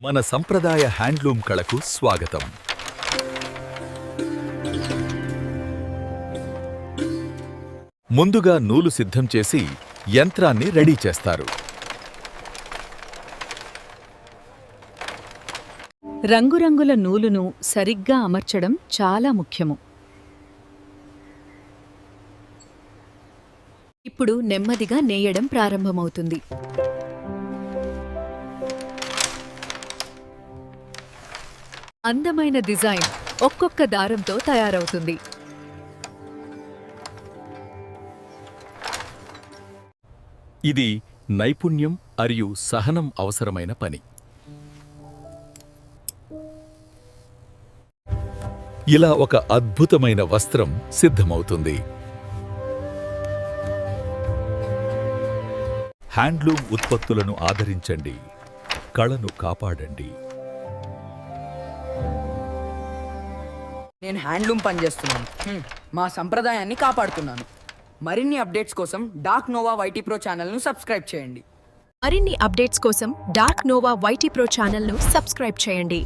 మన సంప్రదాయ హ్యాండ్లూమ్ కళకు స్వాగతం. ముందుగా నూలు సిద్ధం చేసి యంత్రాన్ని రెడీ చేస్తారు. రంగురంగుల నూలును సరిగ్గా అమర్చడం చాలా ముఖ్యము. ఇప్పుడు నెమ్మదిగా నేయడం ప్రారంభమవుతుంది. అందమైన డిజైన్ ఒక్కొక్క దారంతో తయారవుతుంది. ఇది నైపుణ్యం మరియు సహనం అవసరమైన పని. ఇలా ఒక అద్భుతమైన వస్త్రం సిద్ధమవుతుంది. హ్యాండ్లూమ్ ఉత్పత్తులను ఆదరించండి, కళను కాపాడండి. నేను హ్యాండ్లూమ్ పని చేస్తున్నాను. మా సంప్రదాయాన్ని కాపాడుతున్నాను. మరిన్ని అప్డేట్స్ కోసం డార్క్ నోవా వైటీ ప్రో ఛానల్ను సబ్స్క్రైబ్ చేయండి. మరిన్ని అప్డేట్స్ కోసం డార్క్ నోవా వైటీ ప్రో ఛానల్ను సబ్స్క్రైబ్ చేయండి.